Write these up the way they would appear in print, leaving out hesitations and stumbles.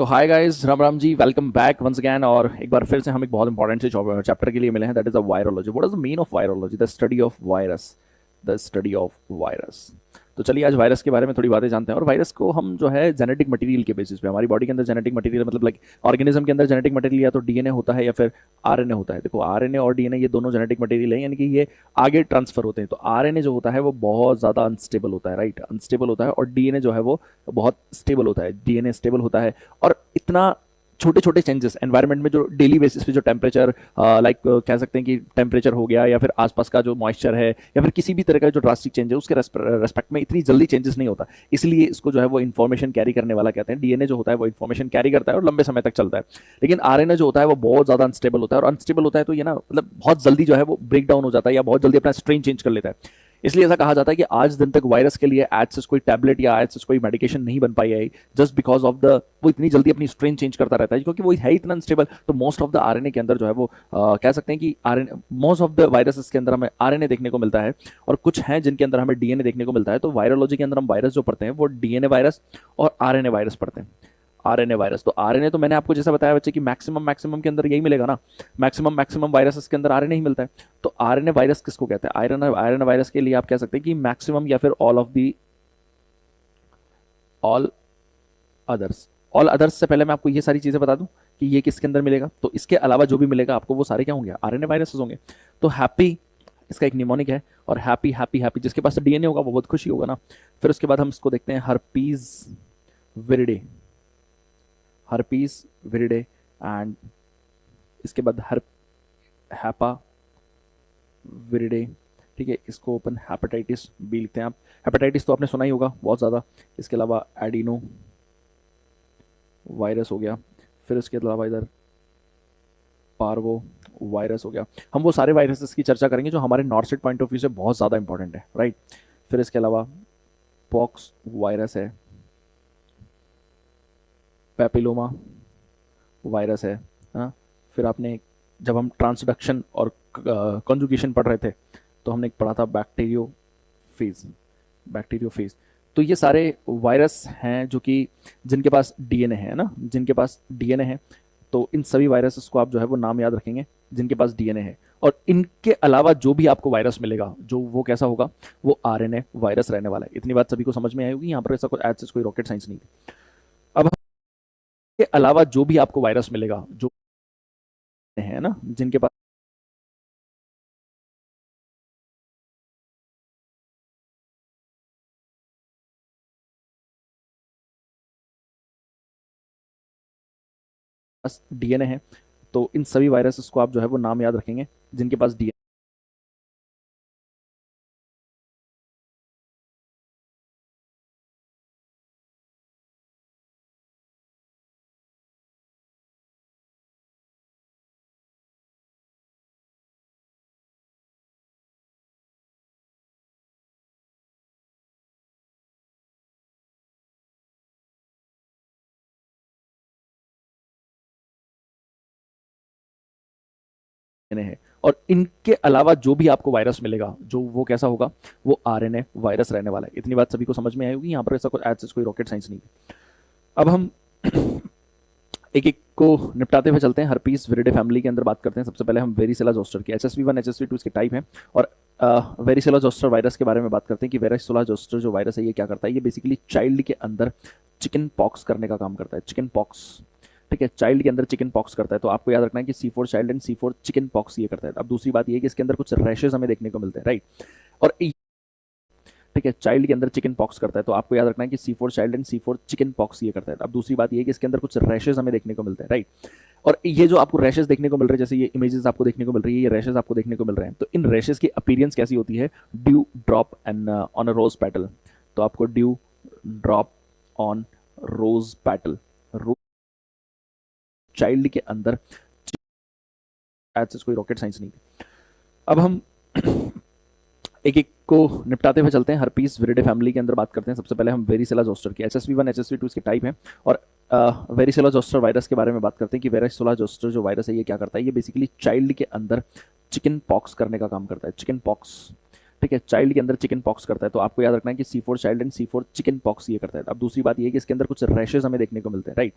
सो hi guys, Ram Ram ji, welcome back once again. और एक बार फिर से हम एक बहुत इंपॉर्टेंट से चैप्टर के लिए मिले हैं, that is the virology. What is the mean of virology? The study of virus. The study of virus. तो चलिए आज वायरस के बारे में थोड़ी बातें जानते हैं। और वायरस को हम जो है जेनेटिक मटेरियल के बेसिस पे, हमारी बॉडी के अंदर जेनेटिक मटेरियल मतलब लाइक ऑर्गेनिज्म के अंदर जेनेटिक मटेरियल या तो डीएनए होता है या फिर आरएनए होता है। देखो, आरएनए और डीएनए ये दोनों जेनेटिक मटेरियल है, यानी कि ये आगे ट्रांसफर होते हैं। तो आरएनए जो होता है वो बहुत ज़्यादा अनस्टेबल होता है, राइट, अनस्टेबल होता है। और डीएनए जो है वो बहुत स्टेबल होता है, डीएनए स्टेबल होता है। और इतना छोटे छोटे चेंजेस एनवायरनमेंट में जो डेली बेसिस पे जो टेम्परेचर लाइक कह सकते हैं कि टेम्परेचर हो गया या फिर आसपास का जो मॉइस्चर है या फिर किसी भी तरह का जो ड्रास्टिक चेंज है उसके रेस्पेक्ट में इतनी जल्दी चेंजेस नहीं होता। इसलिए इसको जो है वो इन्फॉर्मेशन कैरी करने वाला कहते हैं। डीएनए जो होता है वो इन्फॉर्मेशन कैरी करता है और लंबे समय तक चलता है। लेकिन आरएनए जो होता है वो बहुत ज्यादा अनस्टेबल होता है। और अनस्टेबल होता है तो ये ना मतलब बहुत जल्दी जो है वो ब्रेक डाउन हो जाता है या बहुत जल्दी अपना स्ट्रेन चेंज कर लेता है। इसलिए ऐसा कहा जाता है कि आज दिन तक वायरस के लिए एज सच कोई टैबलेट या एज सच कोई मेडिकेशन नहीं बन पाई है, जस्ट बिकॉज ऑफ द वो इतनी जल्दी अपनी स्ट्रेन चेंज करता रहता है क्योंकि वो है इतना अनस्टेबल। तो मोस्ट ऑफ द आरएनए के अंदर जो है वो कह सकते हैं कि RNA, most of the viruses के अंदर हमें आरएनए देखने को मिलता है और कुछ हैं जिनके अंदर हमें डीएनए देखने को मिलता है। तो वायरोलॉजी के अंदर हम वायरस जो पढ़ते हैं वो डीएनए वायरस और आरएनए वायरस पढ़ते हैं। आरएनए वायरस, तो आरएनए तो मैंने आपको जैसा बताया बच्चे कि मैक्सिमम के अंदर यही मिलेगा ना, मैक्सिमम वायरसेस के अंदर आरएनए ही मिलता है। तो आरएनए वायरस किसको कहते हैं? आरएनए वायरस के लिए आप कह सकते हैं कि मैक्सिमम या फिर ऑल अदर्स। ऑल अदर्स से पहले मैं आपको ये सारी चीजें बता दूं कि ये किसके अंदर मिलेगा। तो इसके अलावा जो भी मिलेगा आपको वो सारे क्या होंगे? आरएनए वायरसेस होंगे। तो हैप्पी इसका एक निमोनिक है और हैप्पी हैप्पी हैप्पी जिसके पास डीएनए होगा वो बहुत खुशी होगा ना। फिर उसके बाद हम इसको देखते हैं हर्पीज विरिडे, हर्पीज विरिडे। एंड इसके बाद हैपा विरिडे, ठीक है, इसको ओपन हेपेटाइटिस बी लिखते हैं आप। हेपेटाइटिस तो आपने सुना ही होगा बहुत ज़्यादा। इसके अलावा एडिनो वायरस हो गया। फिर इसके अलावा इधर पार्वो वायरस हो गया। हम वो सारे वायरसेस की चर्चा करेंगे जो हमारे नॉर्थ पॉइंट ऑफ व्यू से बहुत ज़्यादा इंपॉर्टेंट है, राइट। फिर इसके अलावा पॉक्स वायरस है, पेपिलोमा वायरस है ना। फिर आपने जब हम ट्रांसडक्शन और कॉन्जुगेशन पढ़ रहे थे तो हमने पढ़ा था बैक्टीरियोफेज, बैक्टीरियोफेज। तो ये सारे वायरस हैं जो कि जिनके पास डीएनए है ना, जिनके पास डीएनए है। तो इन सभी वायरसेस को आप जो है वो नाम याद रखेंगे जिनके पास डीएनए है। और इनके अलावा जो भी आपको वायरस मिलेगा जो वो कैसा होगा, वो आरएनए वायरस रहने वाला है। इतनी बात सभी को समझ में आई होगी। यहाँ पर ऐसा कुछ एज कोई रॉकेट साइंस नहीं है। अब के अलावा जो भी आपको वायरस मिलेगा जो है ना, जिनके पास डीएनए है, तो इन सभी वायरसेस को आप जो है वो नाम याद रखेंगे जिनके पास डीएनए है। और इनके अलावा जो भी आपको वायरस मिलेगा जो वो कैसा होगा, वो आरएनए वायरस रहने वाला है। इतनी बात सभी को समझ में आई होगी। यहाँ पर ऐसा कुछ एज कोई रॉकेट साइंस नहीं है। अब हम एक एक को निपटाते हुए चलते हैं। हर्पीस विरिडे फैमिली के अंदर बात करते हैं। सबसे पहले हम वेरिसेला जोस्टर की HSV1 HSV2 इसके टाइप हैं। और वेरिसेला जोस्टर वायरस के बारे में बात करते हैं कि वेरिसेला जोस्टर जो वायरस है ये क्या करता है। ये बेसिकली चाइल्ड के अंदर चिकन पॉक्स करने का काम करता है। चिकन पॉक्स, ठीक है, चाइल्ड के अंदर चिकन पॉक्स करता है। तो आपको याद रखना है कि C4 child and C4 chicken pox ये करता है। अब दूसरी बात ये है कि इसके अंदर कुछ रैशेज हमें देखने को मिलते हैं, राइट। और ठीक है, चाइल्ड के अंदर चिकन पॉक्स करता है। तो आपको याद रखना है कि C4 child and C4 chicken pox ये करता है। अब दूसरी बात ये है कि इसके अंदर कुछ रैशेज हमें देखने को मिलते हैं, राइट। और ये जो आपको रैशेज देखने को मिल रहे हैं, जैसे ये इमेजेस आपको देखने को मिल रही है, ये रैशेज आपको देखने को मिल रहे हैं। तो इन रैशेज की अपीयरेंस कैसी होती है? Dew drop and on a rose petal. तो आपको dew drop on rose petal, child के अंदर एज कोई रॉकेट साइंस नहीं थी। अब हम एक एक को निपटाते हुए चलते हैं। हर्पीस विरिडे फैमिली के अंदर बात करते हैं। सबसे पहले हम वेरिसेला जोस्टर की HSV1 HSV2 इसके टाइप हैं। और वेरिसेला जोस्टर वायरस के बारे में बात करते हैं कि वेरिसेला जोस्टर जो वायरस है ये क्या करता है। ये बेसिकली चाइल्ड के अंदर चिकन पॉक्स करने का काम करता है। चिकन पॉक्स, ठीक है, चाइल्ड के अंदर चिकन पॉक्स करता है, तो आपको याद रखना है कि C4 child and C4 chicken pox ये करता है। अब दूसरी बात ये है कि इसके अंदर कुछ रैशेज हमें देखने को मिलते हैं, राइट।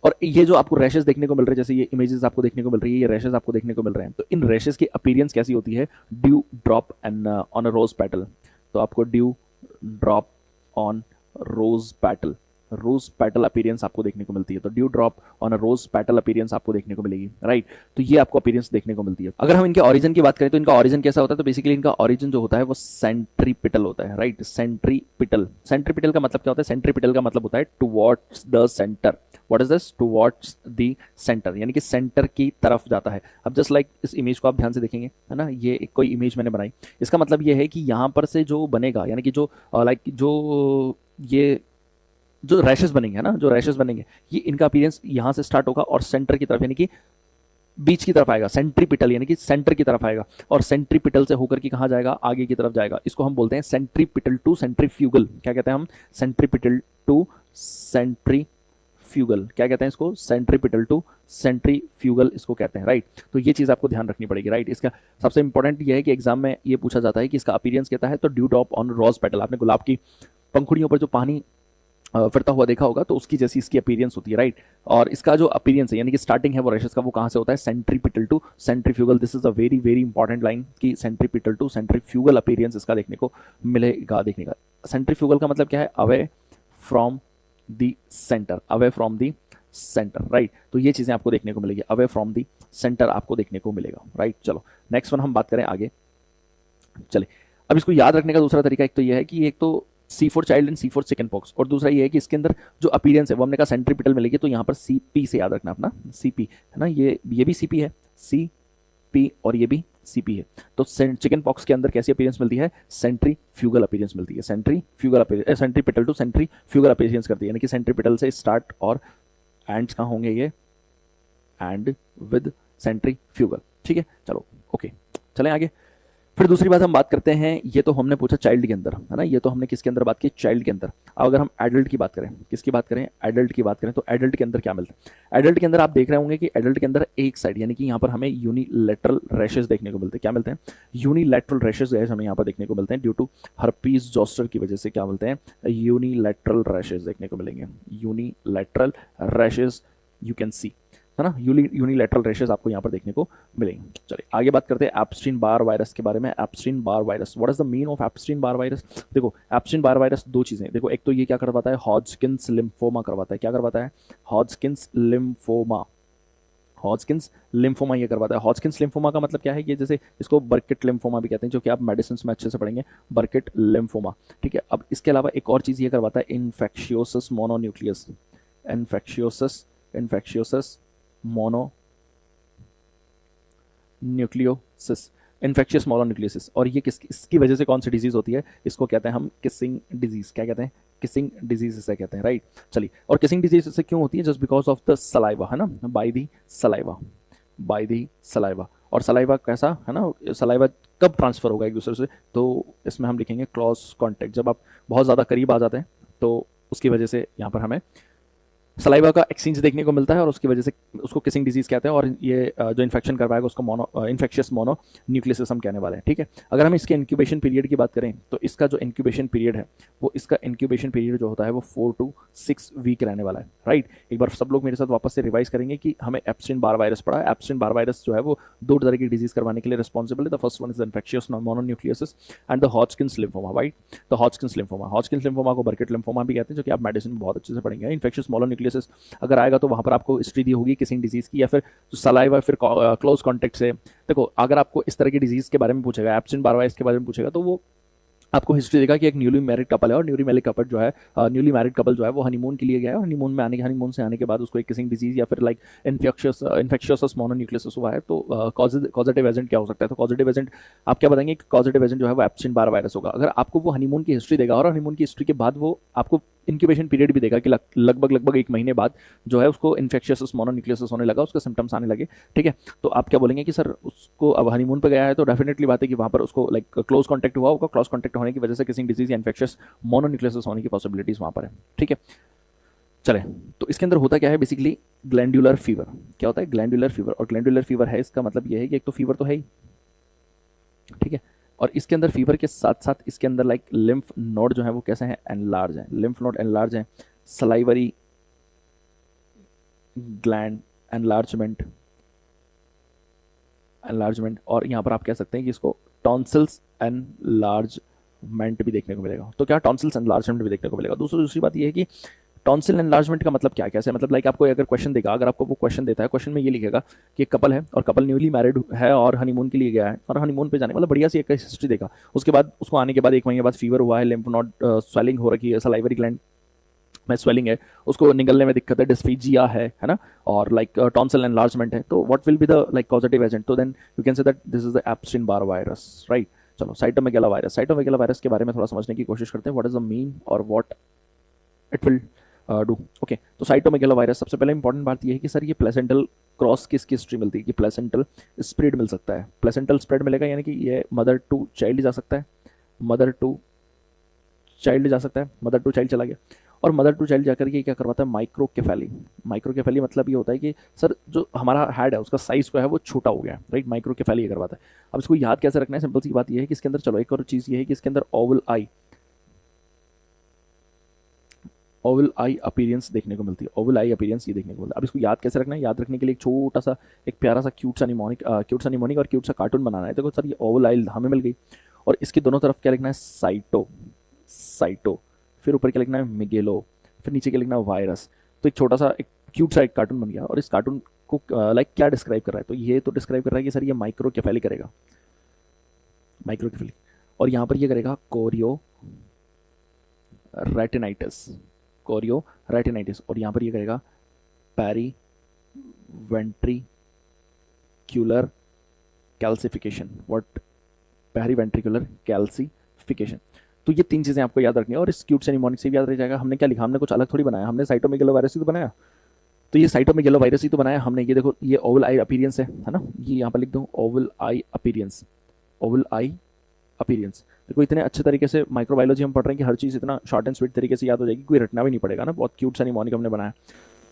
और ये जो आपको रैशेज देखने को मिल रहे हैं, जैसे ये इमेजेस आपको देखने को मिल रही है, ये रैशेज आपको देखने को मिल रहे हैं, तो इन रैशेज की अपीयरेंस कैसी होती है? Dew drop and on a rose petal. तो आपको dew drop on rose petal, rose petal appearance आपको देखने को मिलती है। तो dew drop on a rose petal appearance आपको देखने को मिलेगी, राइट। तो ये आपको अपीयरेंस देखने को मिलती है। अगर हम इनके ऑरिजिन की बात करें तो इनका ऑरिजिन कैसा होता है? तो बेसिकली इनका ऑरिजिन जो होता है वो सेंट्रीपिटल होता है, राइट। सेंट्रीपिटल, सेंट्रीपिटल का मतलब क्या होता है? सेंट्रीपिटल का मतलब होता है towards the centre. What is this? Towards the centre, यानी कि सेंटर की तरफ जाता है। अब जस्ट लाइक इस इमेज को आप ध्यान से देखेंगे, है ना, ये एक कोई इमेज मैंने बनाई, इसका मतलब ये है कि यहाँ पर से जो बनेगा, यानी कि जो लाइक जो ये जो रैशेस बनेंगे, है ना, जो रैशेस बनेंगे, ये इनका अपीयरेंस यहाँ से स्टार्ट होगा और सेंटर की तरफ, यानी कि बीच की तरफ आएगा, सेंट्रीपिटल यानी कि सेंटर की तरफ आएगा, और सेंट्रीपिटल से होकर के कहाँ जाएगा? आगे की तरफ जाएगा। इसको हम बोलते हैं सेंट्रीपिटल टू सेंट्रीफ्यूगल। क्या कहते हैं हम? Centripetal to centrifugal. क्या कहते हैं इसको? सेंट्रीपिटल टू सेंट्रीफ्यूगल इसको कहते हैं, राइट। तो ये चीज़ आपको ध्यान रखनी पड़ेगी, राइट। इसका सबसे इंपॉर्टेंट ये है कि एग्जाम में ये पूछा जाता है कि इसका अपीयरेंस कहता है, तो dew drop on rose petal. आपने गुलाब की पंखुड़ियों पर जो पानी फिरता हुआ देखा होगा, तो उसकी जैसी इसकी अपीयरेंस होती है, राइट। और इसका जो अपीयरेंस है, यानी कि स्टार्टिंग है वो रैशेस का, वो कहाँ से होता है? Centripetal to centrifugal. This is a very very important line कि सेंट्रीपिटल टू सेंट्रीफ्यूगल अपीयरेंस इसका देखने को मिलेगा। देखने का सेंट्रीफ्यूगल का मतलब क्या है? Away from the centre, away from the centre, right. तो ये चीज़ें आपको देखने को मिलेगी, अवे फ्रॉम द सेंटर आपको देखने को मिलेगा, राइट। चलो नेक्स्ट वन हम बात करें आगे। चले, अब इसको याद रखने का दूसरा तरीका एक तो ये है कि एक तो C4 child and C4 chicken pox, और दूसरा ये है कि इसके अंदर जो अपीयरेंस है वो हमने कहा सेंट्रीपिटल मिलेगी, तो यहाँ पर CP से याद रखना अपना, CP, है ना, ये भी CP है, CP, और ये भी CP है। तो चिकन पॉक्स के अंदर कैसी अपीयरेंस मिलती है? सेंट्रीफ्यूगल अपीयरेंस मिलती है, centrifugal centripetal to centrifugal appearance करती है, यानी कि सेंट्रीपिटल से स्टार्ट और एंड्स कहाँ होंगे? ये एंड विद सेंट्रीफ्यूगल, ठीक है। चलो ओके, चलें आगे। फिर दूसरी बात हम बात करते हैं, ये तो हमने पूछा चाइल्ड के अंदर, है ना, ये तो हमने किसके अंदर बात की? चाइल्ड के अंदर। अब अगर हम एडल्ट की बात करें, किसकी बात करें? एडल्ट की बात करें, तो एडल्ट के अंदर क्या मिलता है? एडल्ट के अंदर आप देख रहे होंगे कि एडल्ट के अंदर एक साइड, यानी कि यहाँ पर हमें यूनिलैटरल रैशेस देखने को मिलते हैं। क्या मिलते हैं? यूनिलैटरल रैशेस हमें यहाँ पर देखने को मिलते हैं, ड्यू टू हर्पीज जोस्टर की वजह से क्या मिलते हैं? यूनिलैटरल रैशेस देखने को मिलेंगे, unilateral rashes you can see, है ना, यूनिलैटरल रैशेस आपको यहाँ पर देखने को मिलेंगे। चलिए आगे बात करते हैं एप्स्टीन बार वायरस के बारे में। Epstein Barr virus, what is the mean of Epstein Barr virus? देखो एप्स्टीन बार वायरस दो चीजें, देखो एक तो ये क्या करवाता है? हॉजकिंस लिम्फोमा करवाता है। क्या करवाता है? हॉजकिंस लिम्फोमा, हॉजकिंस लिम्फोमा ये करवाता है। हॉजकिंस लिम्फोमा का मतलब क्या है? ये जैसे इसको बर्किट लिम्फोमा भी कहते हैं, जो कि आप मेडिसिन में अच्छे से पढ़ेंगे, बर्किट लिम्फोमा, ठीक है। अब इसके अलावा एक और चीज ये करवाता है, इन्फेक्शियोसस मोनोन्यूक्लियस, इन्फेक्शियोसस मोनोन्यूक्लियोसिस, इन्फेक्शियस मोनोन्यूक्लियोसिस। और ये इसकी वजह से कौन सी डिजीज होती है? इसको कहते हैं हम किसिंग डिजीज। क्या कहते हैं? किसिंग डिजीज इसे कहते हैं, राइट। चलिए, और किसिंग डिजीज इसे क्यों होती है? Just because of the saliva, है ना, by the saliva, by the saliva. और सलाइवा कैसा है ना, सलाइवा कब ट्रांसफर होगा एक दूसरे से? तो इसमें हम लिखेंगे क्लॉज कॉन्टैक्ट, जब आप बहुत ज़्यादा करीब आ जाते हैं तो उसकी वजह से यहाँ पर हमें सलाइवा का एक्सचेंज देखने को मिलता है, और उसकी वजह से उसको किसिंग डिजीज कहते हैं। और ये जो इन्फेक्शन करवाएगा उसको इन्फेक्शियस मोनो न्यूक्लियसिस हम कहने वाले हैं, ठीक है। अगर हम इसके इंक्यूबेशन पीरियड की बात करें, तो इसका जो इंक्यूबेशन पीरियड है, वो इसका इंक्यूबेशन पीरियड जो होता है वो 4 to 6 वीक रहने वाला है, राइट। एक बार सब लोग मेरे साथ वापस से रिवाइज करेंगे कि हमें एप्स्टीन बार वायरस पढ़ा है। एप्स्टीन बार वायरस जो है वो दो तरह की डिजीज करवाने के लिए रिस्पॉन्सिबल है। The first one is infectious mononucleosis and the Hodgkin's lymphoma, right. तो हॉजकिंस लिम्फोमा को बर्किट लिम्फोमा भी कहते हैं, जो कि आप मेडिसिन में बहुत अच्छे से पढ़ेंगे। इन्फेक्शियस मोनोन्यूक्लियसिस अगर आएगा तो वहां पर आपको हिस्ट्री दी होगी किसी डिजीज की, या फिर सलाइवा, फिर क्लोज कॉन्टेक्ट से। देखो अगर आपको इस तरह की डिजीज के बारे में पूछेगा, एप्स्टीन बार वायरस के बारे में पूछेगा, तो वो आपको हिस्ट्री देगा कि एक न्यूली मैरिड कपल है, और न्यूली मैरिड कपल जो है वो हनीमून के लिए गया है, हनीमून से आने के बाद उसको एक किसिंग डिजीज या फिर लाइक इन्फेक्शियस मोनोन्यूक्लियस हुआ है। तो कॉजेटिव एजेंट क्या हो सकता है? तो कॉजेटिव एजेंट आप क्या बताएंगे कि कॉजेटिव एजेंट जो है वो एप्स्टीन बार वायरस होगा। अगर आपको वो हनीमून की हिस्ट्री देगा, और हनीमून की हिस्ट्री के बाद वो आपको इंक्यूबेशन पीरियड भी देगा कि लगभग 1 महीने बाद जो है उसको इन्फेक्शियस मोनोन्यूक्लियस होने लगा, उसके सिम्टम्स आने लगे, ठीक है। तो आप क्या बोलेंगे कि सर उसको अब हनीमून पे गया है, तो डेफिनेटली बात है कि वहाँ पर उसको लाइक क्लोज कॉन्टैक्ट हुआ होगा, क्लोज कॉन्टैक्ट होने की वजह से किसी डिजीज या इन्फेक्शियस मोनोन्यूक्लियस होने की पॉसिबिलिटीज वहाँ पर है, ठीक है। चले, तो इसके अंदर होता क्या है बेसिकली? Glandular fever. क्या होता है? Glandular fever. और ग्लैंडुलर फीवर है, इसका मतलब ये है कि एक तो फीवर तो है ही, ठीक है, और इसके अंदर फीवर के साथ साथ इसके अंदर लाइक लिम्फ नोड जो है वो कैसे हैं, एनलार्ज हैं, लिम्फ नोड एनलार्ज हैं, सलाइवरी ग्लैंड एनलार्जमेंट, एनलार्जमेंट, और यहाँ पर आप कह सकते हैं कि इसको टॉन्सिल्स एनलार्जमेंट भी देखने को मिलेगा। तो क्या टॉन्सिल्स एनलार्जमेंट भी देखने को मिलेगा। दूसरी बात ये है कि टॉन्सिल एनलार्जमेंट का मतलब क्या है, कैसे मतलब लाइक आपको अगर क्वेश्चन देगा, अगर आपको वो क्वेश्चन देता है, क्वेश्चन में ये लिखेगा कि एक कपल है और कपल न्यूली मैरिड है और हनीमून के लिए गया है, और हनीमून पे जाने मतलब बढ़िया सी एक हिस्ट्री देगा, उसके बाद उसको आने के बाद 1 महीने बाद फीवर हुआ है, लिम्फ नोड स्वेलिंग हो रखी है, सलाइवरी ग्लैंड में स्वेलिंग है, उसको निकलने में दिक्कत है, डिस्फीजिया है ना, और लाइक टॉन्सिल एनलार्जमेंट है, तो what will be the like causative agent, तो then you can say that this is the Epstein Barr virus, right. चलो साइटोमेगाला वायरस, साइटोमेगाला वायरस के बारे में थोड़ा समझने की कोशिश करते हैं, व्हाट इज द मीन और what it will do. Okay, तो साइटोमेगाला वायरस, सबसे पहले इंपॉर्टेंट बात यह है कि सर ये प्लेसेंटल क्रॉस किसकी हिस्ट्री मिलती है, कि प्लेसेंटल स्प्रेड मिल सकता है, प्लेसेंटल स्प्रेड मिलेगा, यानी कि ये मदर टू चाइल्ड जा सकता है, मदर टू चाइल्ड जा सकता है, मदर टू चाइल्ड चला गया, और मदर टू चाइल्ड जाकर के क्या करवाता है, माइक्रोकेफेली। माइक्रोकेफेली मतलब ये होता है कि सर जो हमारा हेड है उसका साइज जो है वो छोटा हो गया है, राइट, माइक्रोकेफेली करवाता है। अब इसको याद कैसे रखना है, सिंपल सी बात ये है कि इसके अंदर, चलो एक और चीज़ ये है कि इसके अंदर ओवल आई अपीरियंस देखने को मिलती है, ओवल आई अपीरियंस ये देखने को मिलता है। अब इसको याद कैसे रखना है, याद रखने के लिए एक छोटा सा, एक प्यारा सा क्यूट सा निमोनिक और क्यूट सा कार्टून बनाना है। देखो सर ये ओवल आई हमें मिल गई, और इसके दोनों तरफ क्या लिखना है, साइटो, साइटो, फिर ऊपर क्या लिखना है, मिगेलो, फिर नीचे क्या लिखना है, वायरस। तो एक छोटा सा एक क्यूट सा एक कार्टून बन गया, और इस कार्टून को लाइक क्या डिस्क्राइब कर रहा है, तो ये तो डिस्क्राइब कर रहा है कि सर ये माइक्रोकेफेली करेगा, माइक्रोकेफेली, और यहाँ पर ये करेगा कोरियो रेटिनाइटिस, कोरियो रेटिनाइटिस, और यहाँ पर ये करेगा periventricular calcification, what, periventricular calcification. तो ये 3 चीज़ें आपको याद रखनी है, और इस क्यूट से निमोनिक से भी याद रह जाएगा। हमने क्या लिखा, हमने कुछ अलग थोड़ी बनाया, हमने साइटोमेगालो वायरस ही तो बनाया, तो ये साइटोमेगालो वायरस ही तो बनाया हमने। ये देखो ये ओवल आई अपीरियंस है ना, ये यहाँ पर लिख दो ओवल आई अपीरियंस, ओवल आई अपीरियंस। देखो इतने अच्छे तरीके से माइक्रोबायोलॉजी हम पढ़ रहे हैं कि हर चीज़ इतना शॉर्ट एंड स्वीट तरीके से याद हो जाएगी, कोई रटना भी नहीं पड़ेगा ना, बहुत क्यूट सा निमोनिक हमने बनाया।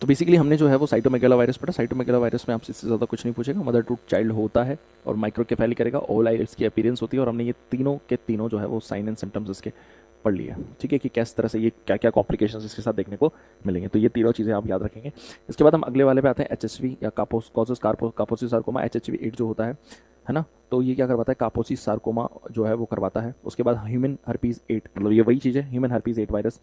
तो बेसिकली हमने जो है वो साइटोमेगाला वायरस पढ़ा। साइटोमेगाला वायरस में आपसे इससे ज़्यादा कुछ नहीं पूछेगा, मदर टू चाइल्ड होता है और माइक्रोकेफेली करेगा, ओवल आई इसकी अपीरियंस होती है, और हमने ये तीनों के तीनों जो है वो साइन एंड सिम्टम्स इसके पढ़ लिया, ठीक है, कि किस तरह से ये क्या क्या कॉम्प्लिकेशंस इसके साथ देखने को मिलेंगे। तो ये तीनों चीज़ें आप याद रखेंगे। इसके बाद हम अगले वाले पे आते हैं, एचएसवी या कापोस कापोसी सार्कोमा, एचएचवी 8 जो होता है ना, तो ये क्या करवाता है, कापोसी सार्कोमा जो है वो करवाता है। उसके बाद ह्यूमन हर्पीज 8, मतलब ये वही चीज़ है, ह्यूमन हर्पीज 8 वायरस।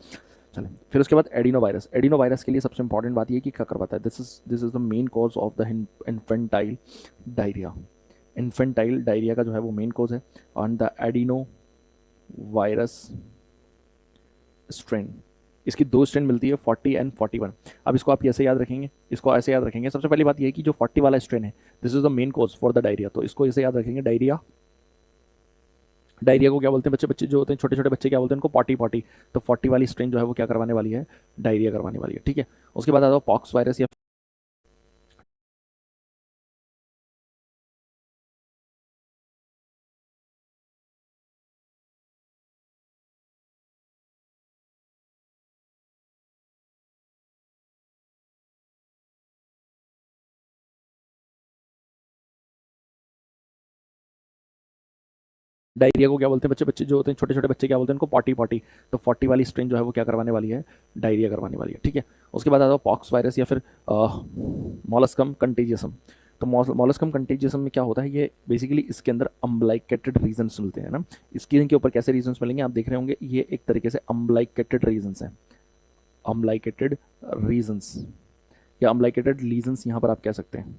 चलें, फिर उसके बाद एडिनो वायरस, एडिनो वायरस के लिए सबसे इंपॉर्टेंट बात ये कि क्या करवाता है, this is the main cause of the infantile diarrhoea, infantile diarrhoea का जो है वो मेन कॉज है, on the adeno virus strain. इसकी 2 स्ट्रेन मिलती है, 40 एंड 41। अब इसको आप ऐसे याद रखेंगे, इसको ऐसे याद रखेंगे। सबसे पहली बात ये है कि जो 40 वाला स्ट्रेन है, this is the main cause for the diarrhoea, तो इसको ऐसे याद रखेंगे, डायरिया, डायरिया को क्या बोलते हैं, बच्चे जो होते हैं, छोटे छोटे बच्चे क्या बोलते हैं उनको, पॉटी पॉटी। तो 40 वाली स्ट्रेन जो है वो क्या करवाने वाली है, डायरिया करवाने वाली है, ठीक है। उसके बाद आता है पॉक्स वायरस या डायरिया को क्या बोलते हैं, बच्चे जो होते हैं, छोटे छोटे बच्चे क्या बोलते हैं उनको, पॉटी पॉटी। तो 40 वाली स्ट्रेन जो है वो क्या करवाने वाली है, डायरिया करवाने वाली है, ठीक है। उसके बाद आता है पॉक्स वायरस या फिर मॉलस्कम कंटेजियसम। तो मॉलस्कम कंटेजियसम में क्या होता है, ये बेसिकली इसके अंदर अम्बलाइकेटेड रीजन्स मिलते हैं ना। स्किन के ऊपर कैसे रीजन्स मिलेंगे आप देख रहे होंगे, ये एक तरीके से अम्बलाइकेटेड रीजन्स हैं, अम्बलाइकेटेड रीजन्स या अम्बलाइकेटेड लीजन्स यहाँ पर आप कह सकते हैं,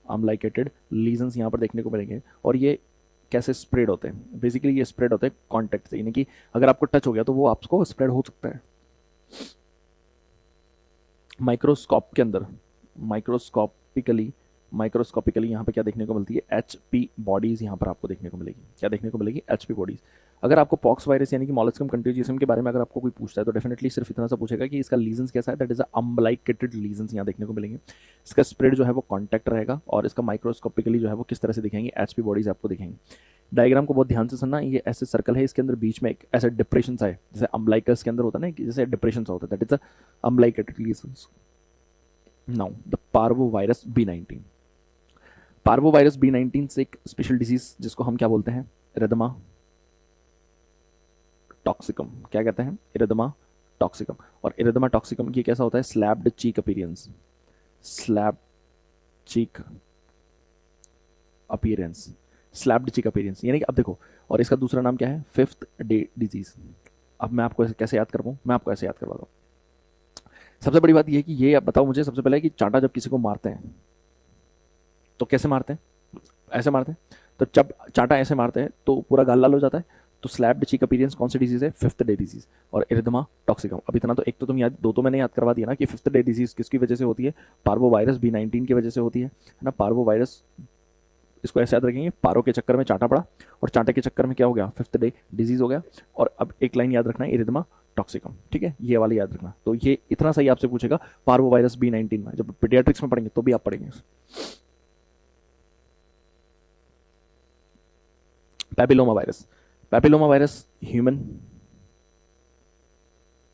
अम्बलाइकेटेड लीजन्स यहाँ पर देखने को मिलेंगे। और ये कैसे स्प्रेड होते हैं, बेसिकली ये स्प्रेड होते हैं कॉन्टैक्ट से, यानी कि अगर आपको टच हो गया तो वो आपको स्प्रेड हो सकता है। माइक्रोस्कोप के अंदर, माइक्रोस्कोपिकली, माइक्रोस्कोपिकली यहाँ पे क्या देखने को मिलती है, एचपी बॉडीज यहाँ पर आपको देखने को मिलेगी, क्या देखने को मिलेगी, एचपी बॉडीज। अगर आपको पॉक्स वायरस यानी कि मॉलस्कम कंटेजियसम के बारे में अगर आपको कोई पूछता है तो डेफिनेटली सिर्फ इतना सा पूछेगा कि इसका लीजन्स कैसा है, दैट इज अम्बलाइकेटेड लीजन्स यहाँ देखने को मिलेंगे। इसका स्प्रेड जो है वो कॉन्टैक्ट रहेगा, और इसका माइक्रोस्कोपिकली जो है वो किस तरह से दिखेंगे, एचपी बॉडीज आपको दिखेंगी। डायग्राम को बहुत ध्यान से सुनना, ये ऐसे सर्कल है, इसके अंदर बीच में एक ऐसे डिप्रेशन है, जैसे अम्बलाइकस के अंदर होता है ना, जैसे डिप्रेशन होता है, that is umbilicated lesions. Now the parvovirus B19, parvovirus B19 से एक स्पेशल डिजीज जिसको हम क्या बोलते हैं, रेदमा टॉक्सिकम, क्या कहते हैं, इरिदमा टॉक्सिकम। और इरिदमा टॉक्सिकम ये कैसा होता है, स्लैब्ड चीक अपीयरेंस, स्लैब चीक अपीयरेंस, स्लैब्ड चीक अपीयरेंस, यानी कि अब देखो, और इसका दूसरा नाम क्या है, फिफ्थ डे डिजीज। अब मैं आपको कैसे याद करवाऊँ, मैं आपको ऐसे याद करवा दूँ। सबसे बड़ी बात यह है कि ये आप बताओ मुझे सबसे पहले कि चांटा जब किसी को मारते हैं तो कैसे मारते हैं, ऐसे मारते हैं, तो जब चांटा ऐसे मारते हैं तो पूरा गाल लाल हो जाता है। तो स्लैब्ड चीक अपीयरेंस कौन सी डिजीज है, फिफ्थ डे डिजीज और इरिदमा टॉक्सिकम। अब इतना तो एक तो तुम याद, दो तो मैंने याद करवा दिया ना कि फिफ्थ डे डिजीज किसकी वजह से होती है, पार्वो वायरस B19 की वजह से होती है ना। पार्वो वायरस, इसको ऐसे याद रखेंगे, पारो के चक्कर में चांटा पड़ा और चांटे के चक्कर में क्या हो गया, फिफ्थ डे डिजीज हो गया। और अब एक लाइन याद रखना है, इरिदमा टॉक्सिकम, ठीक है, ये वाली याद रखना। तो ये इतना सही आपसे पूछेगा पार्वो वायरस B19 में, जब पीडियाट्रिक्स में पढ़ेंगे तो भी आप पढ़ेंगे। Papilloma virus, papilloma virus human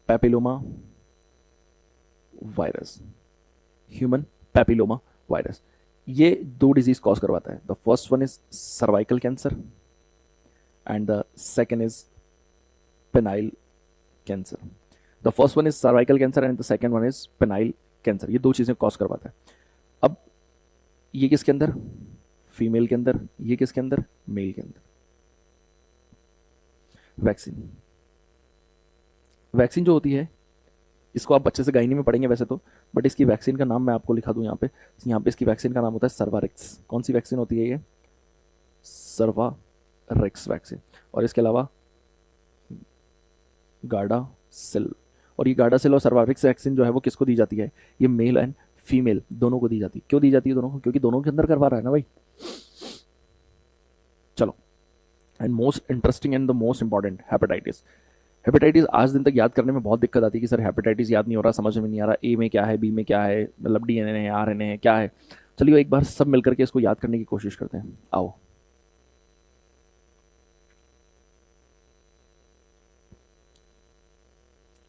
papilloma virus, human papilloma virus, ये दो डिजीज कॉज करवाता है। The first one is cervical cancer and the second is penile cancer. The first one is cervical cancer and the second one is penile cancer, ये दो चीजें cause करवाता है। अब ये किसके अंदर, फीमेल के अंदर, ये किसके अंदर, मेल के अंदर। वैक्सीन, वैक्सीन जो होती है इसको आप बच्चे से गाइनी में पढ़ेंगे वैसे तो, बट इसकी वैक्सीन का नाम मैं आपको लिखा दूं यहाँ पे इसकी वैक्सीन का नाम होता है सर्वारिक्स। कौन सी वैक्सीन होती है ये, सर्वारिक्स वैक्सीन। और इसके अलावा गार्डासिल, और ये गार्डासिल और सर्वारिक्स वैक्सीन जो है वो किसको दी जाती है, ये मेल एंड फीमेल दोनों को दी जाती है। क्यों दी जाती है दोनों को, क्योंकि दोनों के अंदर करवा रहा है ना भाई। चलो, and most interesting and the most important, hepatitis. Hepatitis आज दिन तक याद करने में बहुत दिक्कत आती है कि सर हेपेटाइटिस याद नहीं हो रहा, समझ में नहीं आ रहा, ए में क्या है, बी में क्या है, मतलब DNA है, RNA है, क्या है। चलिए एक बार सब मिलकर के इसको याद करने की कोशिश करते हैं, आओ।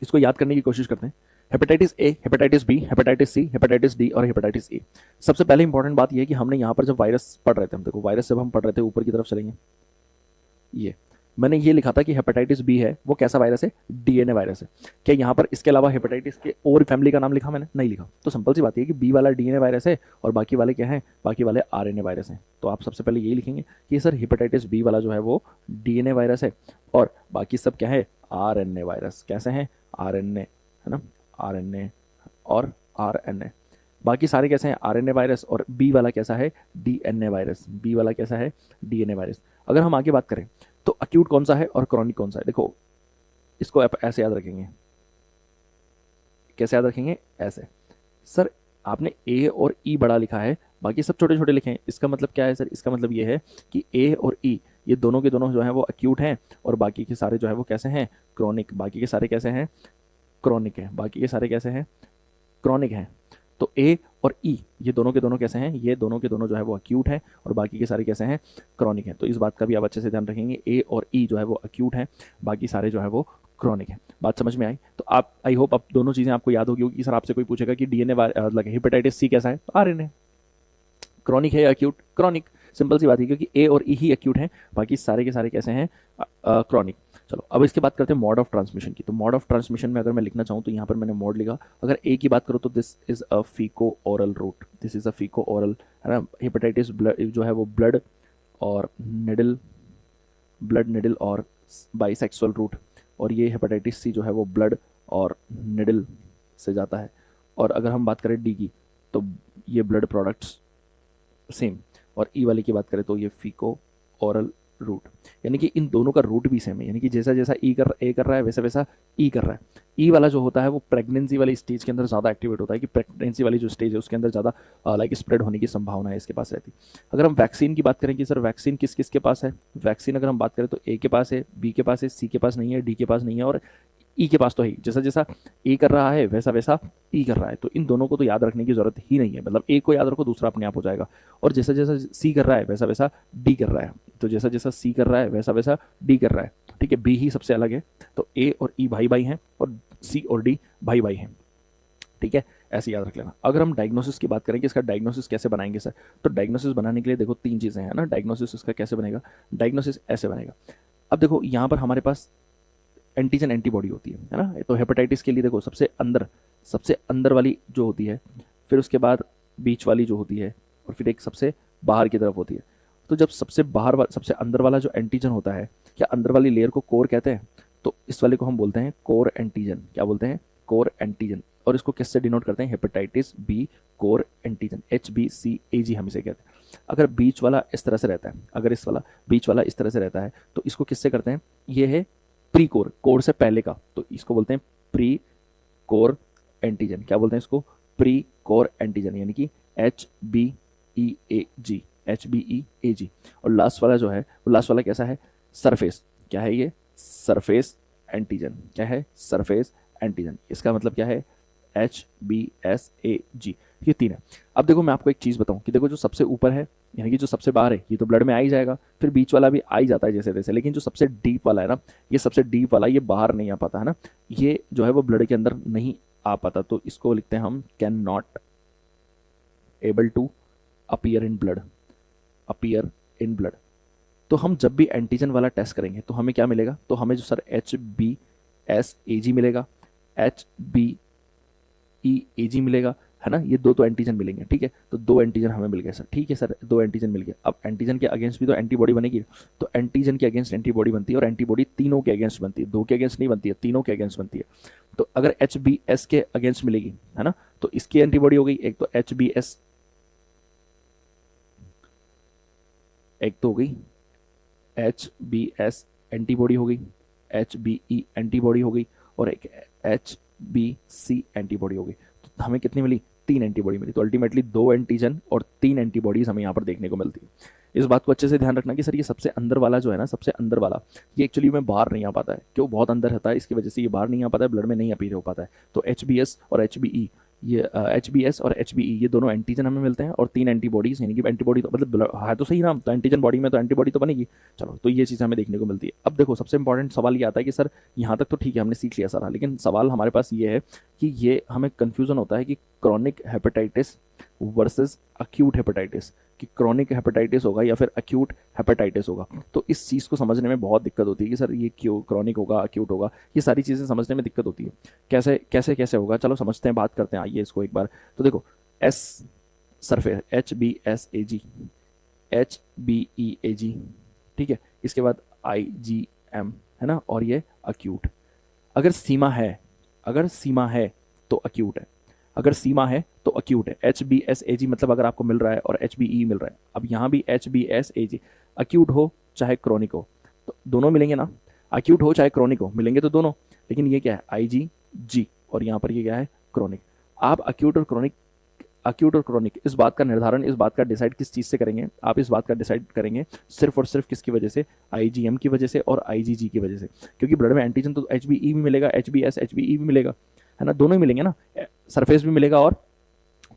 इसको याद करने की कोशिश करते हैं। Hepatitis A, hepatitis B, hepatitis C, hepatitis D और हेपेटाइटिस E। सबसे पहले इंपॉर्टेंट बात यह है कि हमने यहाँ पर जब वायरस पढ़ रहे थे, हम देखो वायरस जब हम पढ़ रहे थे ऊपर की तरफ चलेंगे, ये मैंने ये लिखा था कि हेपेटाइटिस बी है वो कैसा वायरस है, DNA वायरस है। क्या यहाँ पर इसके अलावा हेपेटाइटिस के और फैमिली का नाम लिखा मैंने, नहीं लिखा। तो सिंपल सी बात है कि बी वाला DNA वायरस है और बाकी वाले क्या है, बाकी वाले RNA वायरस हैं। तो आप सबसे पहले यही लिखेंगे कि सर हेपेटाइटिस बी वाला जो है वो DNA वायरस है और बाकी सब क्या है, RNA वायरस। कैसे हैं, RNA है ना, RNA और RNA। बाकी सारे कैसे हैं, RNA वायरस। और बी वाला कैसा है, DNA वायरस। बी वाला कैसा है, DNA वायरस। अगर हम आगे बात करें तो अक्यूट कौन सा है और क्रॉनिक कौन सा है, देखो इसको आप ऐसे याद रखेंगे। कैसे याद रखेंगे, ऐसे। सर आपने ए और ई बड़ा लिखा है, बाकी सब छोटे छोटे लिखे हैं, इसका मतलब क्या है सर, इसका मतलब ये है कि ए और ई ये दोनों के दोनों जो है वो अक्यूट हैं और बाकी के सारे जो है वो कैसे हैं, क्रॉनिक। बाकी के सारे कैसे हैं, क्रॉनिक है। बाकी के सारे कैसे हैं, क्रॉनिक हैं। तो ए और ई ये दोनों के दोनों कैसे हैं, ये दोनों के दोनों जो है वो अक्यूट है और बाकी के सारे कैसे हैं, क्रॉनिक है। तो इस बात का भी आप अच्छे से ध्यान रखेंगे, ए और ई जो है वो अक्यूट है, बाकी सारे जो है वो क्रॉनिक है। बात समझ में आई। तो आप, आई होप आप दोनों चीज़ें आपको याद होगी कि सर आपसे कोई पूछेगा कि DNA मतलब हेपेटाइटिस C कैसा है, तो RNA। क्रॉनिक है या अक्यूट, क्रॉनिक। सिंपल सी बात है, क्योंकि ए और ई ही अक्यूट हैं, बाकी सारे के सारे कैसे हैं, क्रॉनिक। चलो अब इसके बात करते हैं मोड ऑफ ट्रांसमिशन की। तो मोड ऑफ ट्रांसमिशन में अगर मैं लिखना चाहूँ तो यहाँ पर मैंने मोड लिखा। अगर ए की बात करूँ तो this is a faeco oral route, this is a faeco oral, है ना। हेपेटाइटिस जो है वो ब्लड और निडल, ब्लड निडल और बाइसेक्सुअल रूट। और ये हेपेटाइटिस C जो है वो ब्लड और निडल से जाता है। और अगर हम बात करें डी की तो ये ब्लड प्रोडक्ट्स सेम। और ई वाले की बात करें तो ये फीको ओरल रूट, यानी कि इन दोनों का रूट भी सेम है, यानी कि जैसा जैसा ए कर रहा है वैसा वैसा ई कर रहा है। ई वाला जो होता है वो प्रेगनेंसी वाली स्टेज के अंदर ज़्यादा एक्टिवेट होता है, कि प्रेगनेंसी वाली जो स्टेज है उसके अंदर ज़्यादा लाइक स्प्रेड होने की संभावना है इसके पास रहती। अगर हम वैक्सीन की बात करें कि सर वैक्सीन किस किस के पास है, वैक्सीन अगर हम बात करें तो ए के पास है, बी के पास है, सी के पास नहीं है, डी के पास नहीं है और ई के पास तो है। जैसा जैसा ए कर रहा है वैसा वैसा ई कर रहा है। तो इन दोनों को तो याद रखने की जरूरत ही नहीं है, मतलब एक को याद रखो दूसरा अपने आप हो जाएगा। और जैसा जैसा सी कर रहा है वैसा वैसा डी कर रहा है, तो जैसा जैसा सी कर रहा है वैसा वैसा डी कर रहा है, ठीक है। बी ही सबसे अलग है, तो ए और ई भाई भाई हैं और सी और डी भाई भाई हैं, ठीक है। ऐसे याद रख लेना। अगर हम डायग्नोसिस की बात करें कि इसका डायग्नोसिस कैसे बनाएंगे सर, तो डायग्नोसिस बनाने के लिए देखो तीन चीज़ें हैं ना। डायग्नोसिस इसका कैसे बनेगा, डायग्नोसिस ऐसे बनेगा। अब देखो यहाँ पर हमारे पास एंटीजन एंटीबॉडी होती है ना। तो हेपेटाइटिस के लिए देखो सबसे अंदर वाली जो होती है, फिर उसके बाद बीच वाली जो होती है, और फिर एक सबसे बाहर की तरफ होती है। तो जब सबसे अंदर वाला जो एंटीजन होता है, क्या अंदर वाली लेयर को कोर कहते हैं, तो इस वाले को हम बोलते हैं कोर एंटीजन। क्या बोलते हैं? Core antigen. और इसको किससे डिनोट करते हैं? Hepatitis B core antigen, HBCAG हम इसे कहते हैं। अगर बीच वाला इस तरह से रहता है, अगर इस वाला बीच वाला इस तरह से रहता है, तो इसको किससे करते हैं? ये है प्री कोर, कोर से पहले का, तो इसको बोलते हैं प्री कोर एंटीजन। क्या बोलते हैं इसको? प्री कोर एंटीजन, यानी कि HBEAG, HBEAG। और लास्ट वाला जो है, वो लास्ट वाला कैसा है? सरफेस। क्या है ये? Surface antigen. क्या है? Surface antigen. इसका मतलब क्या है? HBSAG। ये 3 है। अब देखो मैं आपको एक चीज़ बताऊं कि देखो जो सबसे ऊपर है, यानी कि जो सबसे बाहर है, ये तो ब्लड में आ ही जाएगा, फिर बीच वाला भी आ ही जाता है जैसे तैसे, लेकिन जो सबसे डीप वाला है ना, ये सबसे डीप वाला, ये बाहर नहीं आ पाता है ना, ये जो है वो ब्लड के अंदर नहीं आ पाता। तो इसको लिखते हैं हम can not able to appear in blood, appear in blood. तो हम जब भी एंटीजन वाला टेस्ट करेंगे तो हमें क्या मिलेगा? तो हमें जो सर HBSAG मिलेगा, HBEAG मिलेगा, है ना। ये दो तो एंटीजन मिलेंगे, ठीक है। तो 2 एंटीजन हमें मिल गए सर, ठीक है सर, 2 एंटीजन मिल गए। अब एंटीजन के अगेंस्ट भी तो एंटीबॉडी बनेगी, तो एंटीजन के अगेंस्ट एंटीबॉडी बनती है, और एंटीबॉडी तीनों के अगेंस्ट बनती है, 2 के अगेंस्ट नहीं बनती है, तीनों के अगेंस्ट बनती है। तो अगर HBS के अगेंस्ट मिलेगी, है ना, तो इसकी एंटीबॉडी हो गई एक, तो HBS एक तो हो गई, HBS एंटीबॉडी हो गई, HBE एंटीबॉडी हो गई, और एक HBC एंटीबॉडी हो गई। तो हमें कितनी मिली? 3 एंटीबॉडी मिली। तो अल्टीमेटली 2 एंटीजन और 3 एंटीबॉडीज हमें यहाँ पर देखने को मिलती है। इस बात को अच्छे से ध्यान रखना कि सर ये सबसे अंदर वाला जो है ना, सबसे अंदर वाला, ये एक्चुअली में बाहर नहीं आ पाता है। क्यों? बहुत अंदर रहता है, इसकी वजह से ये बाहर नहीं आ पाता है, ब्लड में नहीं अपीयर हो पाता है। तो HBS और HBE, ये HBS और HBE, ये दोनों एंटीजन हमें मिलते हैं, और 3 एंटीबॉडीज, यानी कि एंटीबॉडी तो मतलब है तो सही ना, तो एंटीजन बॉडी में तो एंटीबॉडी तो बनेगी। चलो, तो ये चीज़ हमें देखने को मिलती है। अब देखो सबसे इंपॉर्टेंट सवाल ये आता है कि सर यहाँ तक तो ठीक है, हमने सीख लिया सारा, लेकिन सवाल हमारे पास ये है कि ये हमें कन्फ्यूज़न होता है कि chronic hepatitis versus acute hepatitis, कि क्रॉनिक हेपेटाइटिस होगा या फिर अक्यूट हेपेटाइटिस होगा। तो इस चीज़ को समझने में बहुत दिक्कत होती है कि सर ये क्यों क्रॉनिक होगा, अक्यूट होगा, ये सारी चीज़ें समझने में दिक्कत होती है। कैसे कैसे कैसे होगा, चलो समझते हैं, बात करते हैं, आइए इसको एक बार। तो देखो एस सरफेस, HBSAG, HBEAG, ठीक है। इसके बाद IgM, है ना, और ये अक्यूट। अगर सीमा है, अगर सीमा है तो अक्यूट है, अगर सीमा है तो अक्यूट है। HBSAG मतलब अगर आपको मिल रहा है और HBE मिल रहा है। अब यहाँ भी HBSAG, अक्यूट हो चाहे क्रॉनिक हो, तो दोनों मिलेंगे ना, अक्यूट हो चाहे क्रॉनिक हो, मिलेंगे तो दोनों। लेकिन ये क्या है? IgG, और यहाँ पर ये क्या है? क्रॉनिक। आप अक्यूट और क्रॉनिक इस बात का निर्धारण, इस बात का डिसाइड किस चीज़ से करेंगे? आप इस बात का डिसाइड करेंगे सिर्फ और सिर्फ किसकी वजह से? IgM की वजह से और IgG की वजह से। क्योंकि ब्लड में एंटीजन तो HBE भी मिलेगा, HBS HBE भी मिलेगा, है ना, दोनों ही मिलेंगे ना, सरफेस भी मिलेगा और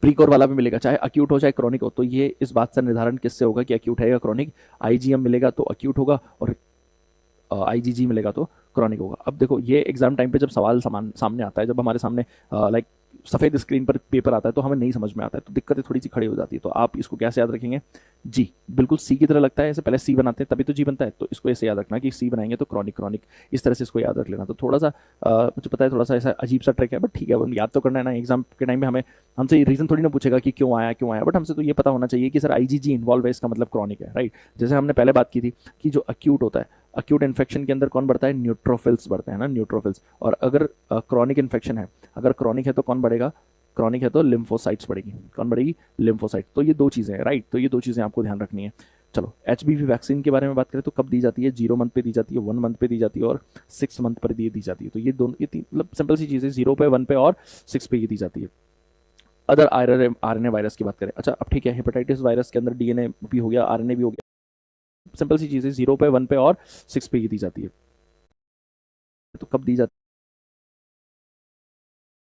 प्रीकोर वाला भी मिलेगा, चाहे अक्यूट हो चाहे क्रॉनिक हो। तो ये इस बात से निर्धारण किससे होगा कि अक्यूट है या क्रॉनिक? IgM मिलेगा तो अक्यूट होगा, और IgG मिलेगा तो क्रॉनिक होगा। अब देखो ये एग्जाम टाइम पे जब सवाल सामने आता है, जब हमारे सामने लाइक सफ़ेद स्क्रीन पर पेपर आता है, तो हमें नहीं समझ में आता है, तो दिक्कतें थोड़ी सी खड़ी हो जाती है। तो आप इसको कैसे याद रखेंगे? जी, बिल्कुल सी की तरह लगता है, ऐसे पहले सी बनाते हैं तभी तो जी बनता है। तो इसको ऐसे याद रखना कि सी बनाएंगे तो क्रॉनिक, क्रॉनिक, इस तरह से इसको याद रख लेना। तो थोड़ा सा मुझे पता है थोड़ा सा ऐसा अजीब सा ट्रिक है, बट ठीक है, याद तो करना है ना। एग्जाम के टाइम में हमें हमसे रीज़न थोड़ी ना पूछेगा कि क्यों आया, बट हमसे तो ये पता होना चाहिए कि सर IgG इन्वॉल्व है, इसका मतलब क्रॉनिक है, राइट। जैसे हमने पहले बात की थी कि जो अक्यूट होता है, अक्यूट इन्फेक्शन के अंदर कौन बढ़ता है? न्यूट्रोफिल्स बढ़ते हैं ना, न्यूट्रोफिल्स। और अगर क्रॉनिक इन्फेक्शन है, अगर क्रॉनिक है तो कौन बढ़ेगा? क्रॉनिक है तो लिम्फोसाइट्स बढ़ेगी। कौन बढ़ेगी? लिम्फोसाइट। तो ये 2 चीज़ें हैं, राइट। तो ये 2 चीज़ें आपको ध्यान रखनी है। चलो HBV वैक्सीन के बारे में बात करें तो कब दी जाती है? 0 मंथ पे दी जाती है, 1 मंथ पे दी जाती है, और 6 मंथ पर दी जाती है। तो ये दोनों, ये 3 मतलब सिंपल सी चीज़ें, 0 पे, 1 पे और 6 पे ये दी जाती है। अदर RNA वायरस की बात करें, अच्छा अब ठीक है, हेपेटाइटिस वायरस के अंदर DNA भी हो गया, RNA भी हो गया, सिंपल सी चीज़ें, 0 पे, 1 पे और 6 पे ये दी जाती है। तो कब दी जाती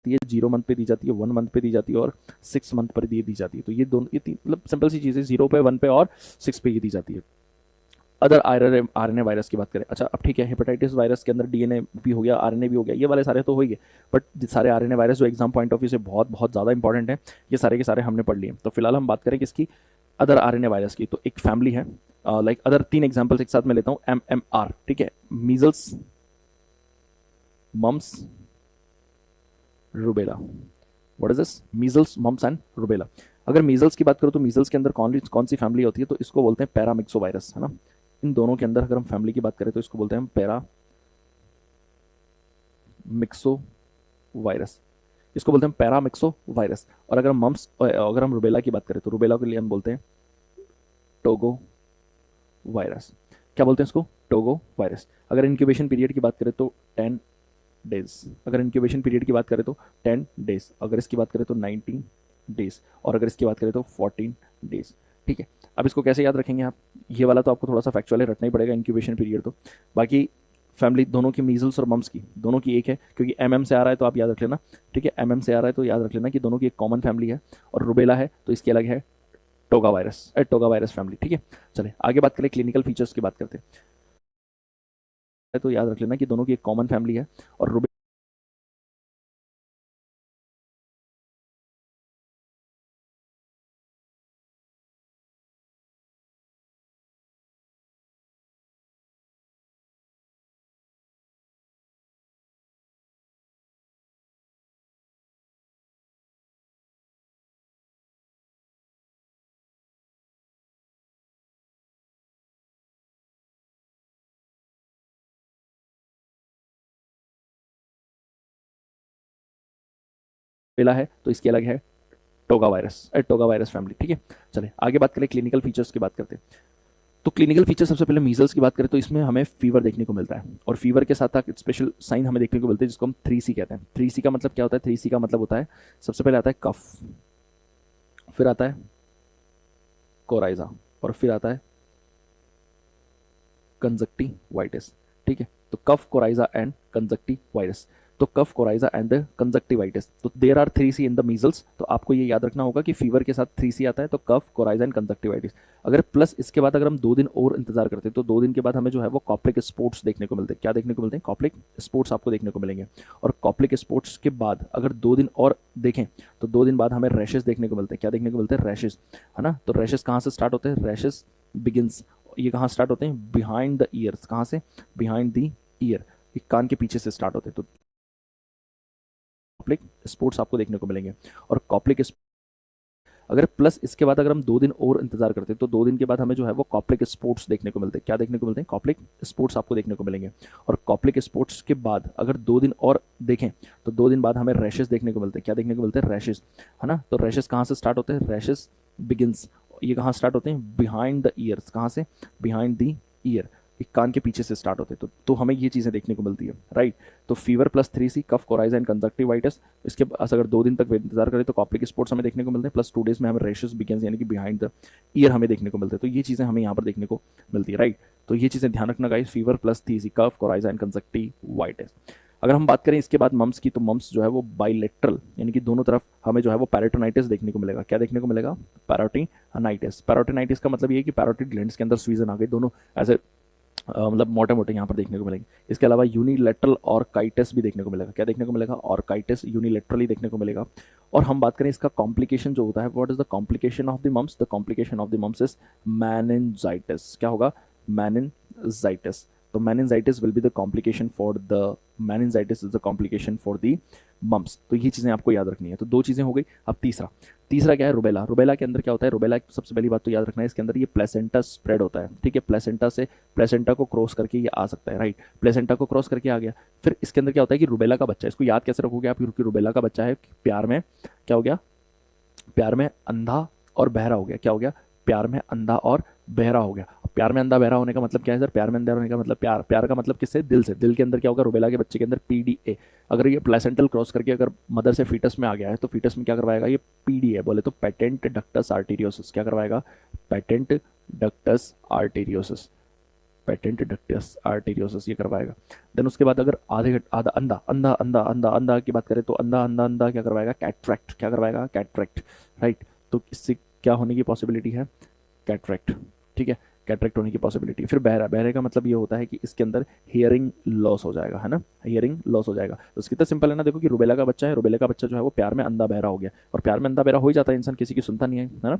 है? 0 मंथ पे दी जाती है, 1 मंथ पे दी जाती है, और 6 मंथ पर दी जाती है। तो ये दोनों, ये 3 मतलब सिंपल सी चीज़ें, 0 पे, 1 पे और 6 पे ये दी जाती है। अदर RNA वायरस की बात करें, अच्छा अब ठीक है, हेपेटाइटिस वायरस के अंदर DNA भी हो गया, RNA भी हो गया, ये वाले सारे तो हो ही गए, बट सारे RNA वायरस जो एग्जाम पॉइंट ऑफ व्यू से बहुत बहुत ज़्यादा इंपॉर्टेंट है, ये सारे के सारे हमने पढ़ लिए। तो फिलहाल हम बात करें किसकी? अदर RNA वायरस की। तो एक फैमिली है, लाइक अदर 3 एग्जाम्पल्स एक साथ में लेता हूँ। MMR, ठीक है, measles, mumps, rubella. What is this? Measles, mumps and rubella. अगर मीजल्स की बात करो तो मीजल्स के अंदर कौन कौन सी फैमिली होती है? तो इसको बोलते हैं पैरामिक्सो वायरस, है ना। इन दोनों के अंदर अगर हम फैमिली की बात करें तो इसको बोलते हैं पैरा मिक्सो वायरस, इसको बोलते हैं पैरामिक्सो वायरस। और अगर हम मम्स, अगर हम रुबेला की बात करें तो रुबेला के लिए हम बोलते हैं टोगो वायरस। क्या बोलते हैं इसको? Togo virus. अगर इंक्यूबेशन पीरियड की बात करें तो 10 डेज। अगर इंक्यूबेशन पीरियड की बात करें तो 10 डेज। अगर इसकी बात करें तो 19 डेज। और अगर इसकी बात करें तो 14 डेज। ठीक है। अब इसको कैसे याद रखेंगे आप? ये वाला तो आपको थोड़ा सा फैक्चुअली रटना ही पड़ेगा, इंक्यूबेशन पीरियड तो। बाकी फैमिली दोनों की, मीजल्स और मम्स की, दोनों की एक है, क्योंकि एमएम से आ रहा है तो आप याद रख लेना। ठीक है, एमएम से आ रहा है तो याद रख लेना कि दोनों की एक कॉमन फैमिली है। और रुबेला है तो इसकी अलग है, toga virus, toga virus family. ठीक है, चलिए आगे बात करें, क्लिनिकल फीचर्स की बात करते हैं। तो याद रख लेना कि दोनों की एक कॉमन फैमिली है। और रुबेला है तो इसकी अलग है, toga virus, toga virus family. ठीक है, चलिए आगे बात करें, क्लिनिकल फीचर्स की बात करते हैं। तो क्लिनिकल फीचर सबसे पहले मीजल्स की बात करें तो इसमें हमें फीवर देखने को मिलता है। और फीवर के साथ साथ स्पेशल साइन हमें देखने को मिलते हैं जिसको हम 3C कहते हैं। 3C का मतलब क्या होता है? 3C का मतलब होता है, सबसे पहले आता है कफ, फिर आता है कोराइजा, और फिर आता है कंजक्टिवाइटिस। ठीक है, तो कफ, कोराइजा एंड कंजक्टिवाइटिस। तो कफ, कोराइजा एंड कंजक्टिवाइटिस, तो there are 3C in the measles. तो आपको ये याद रखना होगा कि फीवर के साथ 3C आता है, तो कफ, कोराइजा एंड कंजक्टिवाइटिस। अगर प्लस इसके बाद अगर हम 2 दिन और इंतजार करते हैं तो 2 दिन के बाद हमें जो है वो कॉप्लिक स्पोर्ट्स देखने को मिलते हैं। क्या देखने को मिलते हैं? कॉप्लिक स्पोर्ट्स आपको देखने को मिलेंगे। और कॉप्लिक स्पोर्ट्स के बाद अगर 2 दिन और देखें तो 2 दिन बाद हमें रैशेस देखने को मिलते हैं। क्या देखने को मिलते हैं? रैशेस, है ना। तो रैशेस कहाँ से स्टार्ट होते हैं? रैशेस बिगिंस, ये कहाँ स्टार्ट होते हैं? Behind the years. कहाँ से? बिहाइंड द ईयर, ये कान के पीछे से स्टार्ट होते हैं। तो कॉप्लिक स्पोर्ट्स आपको देखने को मिलेंगे। और कॉप्लिक, अगर प्लस इसके बाद अगर हम 2 दिन और इंतजार करते हैं तो 2 दिन के बाद हमें जो है वो कॉप्लिक स्पोर्ट्स देखने को मिलते हैं। क्या देखने को मिलते हैं? कॉप्लिक स्पोर्ट्स आपको देखने को मिलेंगे। और कॉप्लिक स्पोर्ट्स के बाद अगर 2 दिन और देखें तो 2 दिन बाद हमें रैशेस देखने को मिलते हैं। क्या देखने को मिलते हैं? रैशेस, है ना। तो रैशेस कहाँ से स्टार्ट होते हैं? रैशेस बिगिंस, ये कहाँ स्टार्ट होते हैं? Behind the years. कहाँ से? बिहाइंड द ईयर, एक कान के पीछे से स्टार्ट होते हैं। तो हमें ये चीज़ें देखने को मिलती है, राइट। तो fever plus 3C, cough, coryza and conjunctivitis. इसके पास अगर 2 दिन तक इंतजार करें तो कॉप्लिक स्पोर्ट्स हमें देखने को मिलते हैं। प्लस 2 डेज में हमें रैशेस बिगिंस यानी कि बिहाइंड द ईयर हमें देखने को मिलते हैं। तो ये चीज़ें हमें यहाँ पर देखने को मिलती है, राइट। तो ये चीज़ें ध्यान रखना guys, fever plus 3C, cough, coryza and conjunctivitis. अगर हम बात करें इसके बाद मम्स की, तो मम्स जो है वो बाइलेटरल यानी कि दोनों तरफ हमें जो है वो पैराटोनाइटिस देखने को मिलेगा। क्या देखने को मिलेगा? पैराटिनाइटिस। पैराटोनाइटिस का मतलब ये है कि पैरोटिड ग्लैंड्स के अंदर स्वीजन आ गई, दोनों ऐसे मतलब मोटे मोटे यहाँ पर देखने को मिलेंगे। इसके अलावा यूनिलेटरल ऑर्काइटिस भी देखने को मिलेगा। क्या देखने को मिलेगा? ऑर्काइटिस यूनिलेटरली देखने को मिलेगा। और हम बात करें इसका कॉम्प्लिकेशन जो होता है, what is the complication of the mumps? The complication of the mumps is meningitis. क्या होगा? मैनिनजाइटिस। तो meningitis will be the complication for the meningitis is the complication for the mumps। तो ये चीज़ें आपको याद रखनी है। तो 2 चीज़ें हो गई। अब तीसरा, तीसरा क्या है? रुबेला। रुबेला के अंदर क्या होता है? रुबेला सबसे पहली बात तो याद रखना है, इसके अंदर ये प्लेसेंटा स्प्रेड होता है। ठीक है, प्लेसेंटा से, प्लेसेंटा को क्रॉस करके ये आ सकता है, राइट। प्लेसेंटा को क्रॉस करके आ गया। फिर इसके अंदर क्या होता है कि रुबेला का बच्चा, इसको याद कैसे रखोगे आप? क्योंकि रुबेला का बच्चा है, प्यार में क्या हो गया? प्यार में अंधा और बहरा हो गया। क्या हो गया? प्यार में अंधा और बहरा हो गया। प्यार में अंधा बहरा होने का मतलब क्या है सर? प्यार में अंधा होने का मतलब प्यार, प्यार का मतलब किससे? दिल से। दिल के अंदर क्या होगा? रुबेला के बच्चे के अंदर PDA। अगर ये प्लेसेंटल क्रॉस करके अगर मदर से फीटस में आ गया है तो फीटस में क्या करवाएगा? ये PDA बोले तो पेटेंट डक्टस आर्टीरियोसिस। क्या करवाएगा? Patent ductus arteriosus, patent ductus arteriosus ये करवाएगा। देन उसके बाद अगर आधा अंधा अंधा अंधा अंधा अंधा की बात करें तो अंधा अंधा अंधा क्या करवाएगा? कैटरैक्ट। क्या करवाएगा? Cataract, right. तो इससे क्या होने की पॉसिबिलिटी है? कैटरैक्ट। ठीक है, कैटरेक्ट होने की पॉसिबिलिटी। फिर बहरा, बहरे का मतलब ये होता है कि इसके अंदर हियरिंग लॉस हो जाएगा, है ना। हियरिंग लॉस हो जाएगा। तो इसकी तो सिंपल है ना, देखो कि रुबेला का बच्चा है, रुबेला का बच्चा जो है वो प्यार में अंधा बहरा हो गया। और प्यार में अंधा बहरा हो ही जाता है इंसान, किसी की सुनता नहीं है, है ना।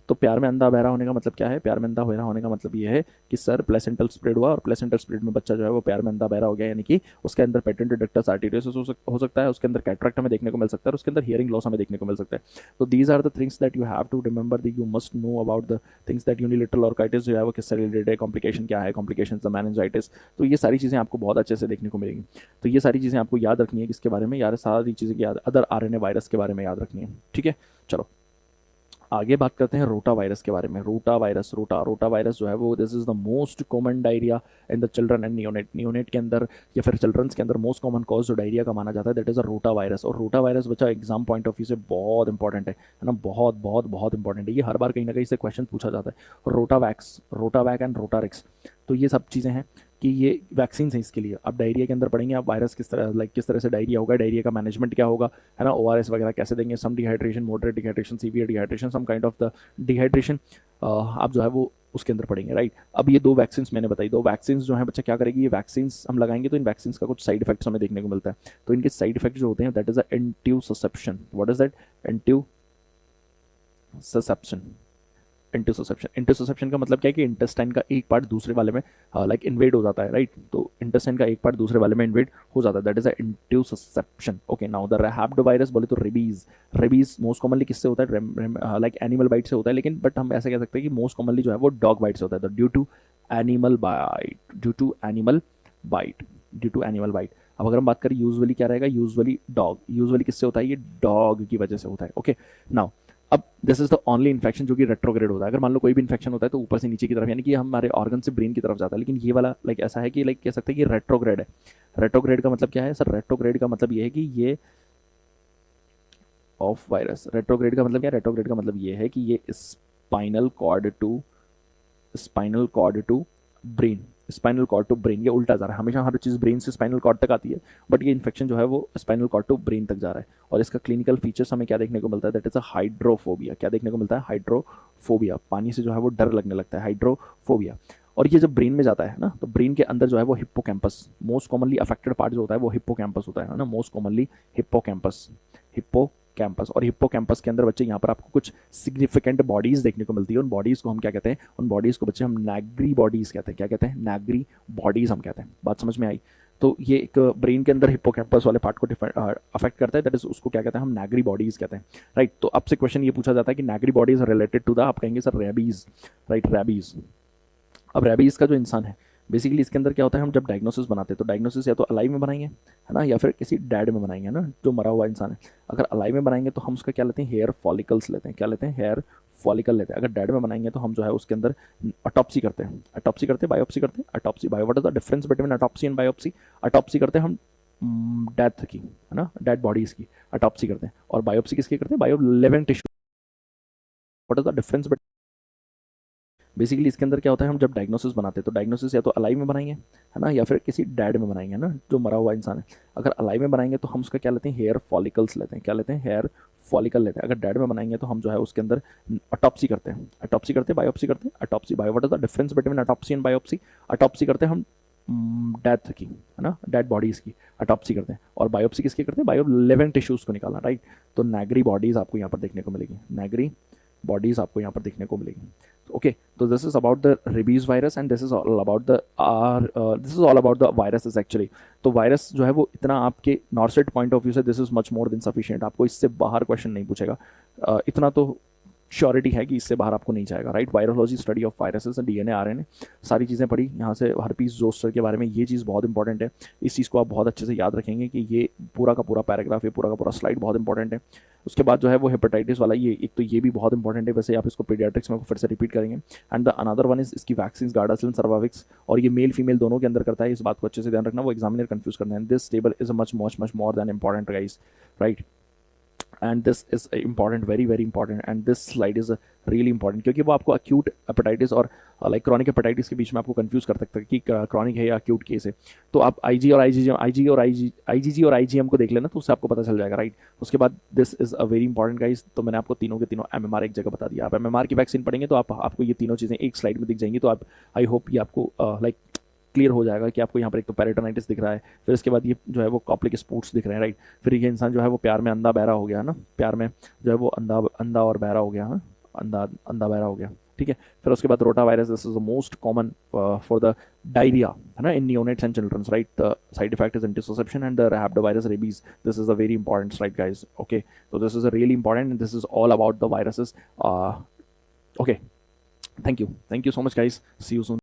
तो प्यार में अंधा बहरा होने का मतलब क्या है? प्यार में अंधा बहरा होने का मतलब ये है कि सर प्लेसेंटल स्प्रेड हुआ और प्लेसेंटल स्प्रेड में बच्चा जो है वो प्यार में अंधा बहरा हो गया, यानी कि उसके अंदर पेटेंट डक्टस आर्टेरियोसिस हो सकता है, उसके अंदर कैटरेक्ट हमें देखने को मिल सकता है, और उसके अंदर हियरिंग लॉस हमें देखने को मिल सकता है। तो these are the things that you have to remember, that you must know about the things that unilateral orchitis जो है वो किससे रिलेटेड है, कॉम्प्लिकेशन क्या है, कॉम्प्लिकेशन द मेनिंजाइटिस। तो ये सारी चीज़ें आपको बहुत अच्छे से देखने को मिलेंगी। तो ये सारी चीज़ें आपको याद रखनी है, किसके बारे में यार? सारी चीज़ें याद, अदर आरएनए वायरस के बारे में याद रखनी है। ठीक है, चलो आगे बात करते हैं रोटा वायरस के बारे में। रोटा वायरस, रोटा वायरस जो है वो this is the most common diarrhoea in the children and neonate के अंदर या फिर चिल्ड्रंस के अंदर मोस्ट कॉमन कॉज जो डायरिया का माना जाता है that is a rota virus. और रोटा वायरस बच्चा एग्जाम पॉइंट ऑफ व्यू से बहुत इंपॉर्टेंट है ना, बहुत बहुत बहुत इंपॉर्टेंट है। ये हर बार कहीं ना कहीं से क्वेश्चन पूछा जाता है। रोटावैक एंड रोटारिक्स, तो ये सब चीज़ें हैं कि ये वैक्सीन है इसके लिए। आप डायरिया के अंदर पढ़ेंगे आप वायरस किस तरह किस तरह से डायरिया होगा, डायरिया का मैनेजमेंट क्या होगा, है ना, ओआरएस वगैरह कैसे देंगे, some dehydration, moderate dehydration, severe dehydration, some kind of the dehydration, आप जो है वो उसके अंदर पढ़ेंगे, राइट। अब ये दो वैक्सीन मैंने बताई, दो वैक्सीन जो है बच्चा क्या करेगी, ये वैक्सीन हम लगाएंगे तो इन वैक्सीन का कुछ साइड इफेक्ट्स हमें देखने को मिलता है। तो इनके साइड इफेक्ट जो होते हैं that is a intussusception. What is that? Intussusception. Intussusception का मतलब क्या है कि इंटेस्टाइन का एक पार्ट दूसरे वाले में लाइक इन्वेड हो जाता है, राइट। तो इंटेस्टाइन का एक पार्ट दूसरे वाले में इन्वेड हो जाता है, that is a intussusception. Okay, now the rhabdovirus बोले तो रेबीज मोस्ट कॉमनली किससे होता है? लाइक एनिमल बाइट से होता है, लेकिन बट हम ऐसा कह सकते हैं कि मोस्ट कॉमनली जो है वो डॉग बाइट से होता है, ड्यू टू एनिमल बाइट। अब अगर हम बात करें यूजुअली क्या रहेगा, यूजुअली किससे होता है? ये डॉग की वजह से होता है। ओके, नाउ अब this is the only infection जो कि रेट्रोग्रेड होता है। अगर मान लो कोई भी इन्फेक्शन होता है तो ऊपर से नीचे की तरफ, यानी कि हमारे ऑर्गन से ब्रेन की तरफ जाता है, लेकिन ये वाला लाइक ऐसा है कि लाइक कह सकते हैं कि रेट्रोग्रेड है। रेट्रोग्रेड का मतलब क्या है सर? रेट्रोग्रेड का मतलब ये है कि ये ऑफ वायरस, रेट्रोग्रेड का मतलब क्या है? रेट्रोग्रेड का मतलब ये है कि ये स्पाइनल कॉर्ड टू ब्रेन ये उल्टा जा रहा है। हमेशा हर चीज़ ब्रेन से स्पाइनल कॉर्ड तक आती है, बट ये इन्फेक्शन जो है वो स्पाइनल कॉर्ड टू ब्रेन तक जा रहा है। और इसका क्लिनिकल फीचर्स हमें क्या देखने को मिलता है? That is a hydrophobia. क्या देखने को मिलता है? हाइड्रोफोबिया। पानी से जो है वो डर लगने लगता है, हाइड्रोफोबिया। और ये जब ब्रेन में जाता है ना, तो ब्रेन के अंदर जो है वो hippocampus, most commonly affected part जो होता है वो हिप्पोकैम्पस होता है ना, मोस्ट कॉमनली हिप्पोकैम्पस। और हिप्पोकैम्पस के अंदर बच्चे यहाँ पर आपको कुछ सिग्निफिकेंट बॉडीज देखने को मिलती है। उन बॉडीज को हम क्या कहते हैं? उन बॉडीज को बच्चे हम नैग्री बॉडीज कहते हैं। क्या कहते हैं? नैग्री बॉडीज हम कहते हैं। बात समझ में आई? तो ये एक ब्रेन के अंदर हिप्पोकैम्पस वाले पार्ट को अफेक्ट करता है, दैट इज उसको क्या कहते हैं? हम नैग्री बॉडीज कहते हैं, राइट। तो आपसे क्वेश्चन ये पूछा जाता है कि नैग्री बॉडीज रिलेटेड टू द, आप कहेंगे सर रेबीज, राइट, रेबीज। अब रेबीज का जो इंसान है बेसिकली इसके अंदर क्या होता है, हम जब डायग्नोसिस बनाते हैं तो डायग्नोसिस या तो अलाइव में बनाएंगे, है ना, या फिर किसी डेड में बनाएंगे ना, जो मरा हुआ इंसान है। अगर अलाइव में बनाएंगे तो हम उसका क्या लेते हैं? हेयर फॉलिकल्स लेते हैं। क्या लेते हैं? हेयर फॉलिकल लेते हैं। अगर डेड में बनाएंगे तो हम जो है उसके अंदर अटॉप्सी करते हैं, बायोप्सी करते हैं, autopsy bio. What is the difference between autopsy and biopsy? Autopsy करते हैं हम डेथ की, है ना, डेड बॉडीज की अटॉप्सी करते हैं, और बायोप्सी किसकी करते हैं? Bio living tissue. What is the difference? Basically इसके अंदर क्या होता है, हम जब डायग्नोसिस बनाते हैं तो डायग्नोसिस या तो अलाइव में बनाएंगे, है ना, या फिर किसी डेड में बनाएंगे ना, जो मरा हुआ इंसान है। अगर अलाइव में बनाएंगे तो हम उसका क्या लेते हैं? हेयर फॉलिकल्स लेते हैं। क्या लेते हैं? हेयर फॉलिकल लेते हैं। अगर डेड में बनाएंगे तो हम जो है उसके अंदर अटॉप्सी करते हैं, बायोप्सी करते हैं, autopsy bio. What is the difference between autopsy and biopsy? Autopsy करते हैं हम डेथ की, है ना, डेड बॉडीज की अटॉप्सी करते हैं, और बायोप्सी किसकी करते हैं? बायो लिविंग टिश्यूज को निकालना, राइट। तो नैग्री बॉडीज आपको यहाँ पर देखने को मिलेगी, नैग्री बॉडीज आपको यहाँ पर देखने को मिलेगी। ओके, तो this is about the rabies virus and this is all about the virus actually. तो वायरस जो है वो इतना आपके नॉर्सेट पॉइंट ऑफ व्यू से this is much more than sufficient. आपको इससे बाहर क्वेश्चन नहीं पूछेगा, इतना तो श्योरिटी है कि इससे बाहर आपको नहीं जाएगा, right. Virology, study of viruses, DNA, RNA, सारी चीज़ें पढ़ी यहाँ से। हर्पीस जोस्टर के बारे में ये चीज़ बहुत इंपॉर्टेंट है, इस चीज़ को आप बहुत अच्छे से याद रखेंगे कि ये पूरा का पूरा पैराग्राफ, ये पूरा का पूरा स्लाइड बहुत इंपॉर्टेंट है। उसके बाद जो है वो हेपेटाइटिस वाला, ये एक तो ये भी बहुत इंपॉर्टेंट है, वैसे आप इसको पीडियाट्रिक्स में फिर से रिपीट करेंगे। And the another one is इसकी वैक्सीन, गार्डासिलिन, सर्वाविक्स, और ये मेल फीमेल दोनों के अंदर करता है। इस बात को अच्छे से ध्यान रखना, वो एग्जामिनर कंफ्यूज करना है। This table is much more than important guys, right. And this is important, very very important, and this slide is really important, क्योंकि वो आपको अक्यूट हेपेटाइटिस और लाइक क्रॉनिक हेपेटाइटिस के बीच में आपको कंफ्यूज कर सकता है कि क्रॉनिक है या अक्यूट केस है। तो आप आईजीजी और आईजीएम को देख लेना, तो उससे आपको पता चल जाएगा, राइट। उसके बाद this is a very important guys, तो मैंने आपको तीनों के तीनों एमएमआर एक जगह बता दिया। आप एमएमआर की वैक्सीन पढ़ेंगे तो आपको ये तीनों चीज़ें एक स्लाइड में दिख जाएंगी। तो आप, आई होप ये आपको लाइक क्लियर हो जाएगा कि आपको यहाँ पर एक तो पेरिटोनाइटिस दिख रहा है, फिर इसके बाद ये जो है वो कॉप्लिक स्पोर्ट्स दिख रहे हैं, राइट। फिर ये इंसान जो है वो प्यार में अंधा बहरा हो गया ना, प्यार में जो है वो अंधा और बहरा हो गया, हाँ, अंधा अंधा बहरा हो गया, ठीक है। फिर उसके बाद rotavirus, this is the most common for the diarrhoea, है ना, in neonates and childrens, right. The side effect is intussusception and the rhabdovirus rabies, this is a very important, right guys, okay. So this is a really important, and this is all about the viruses. Okay, thank you so much guys, see you soon.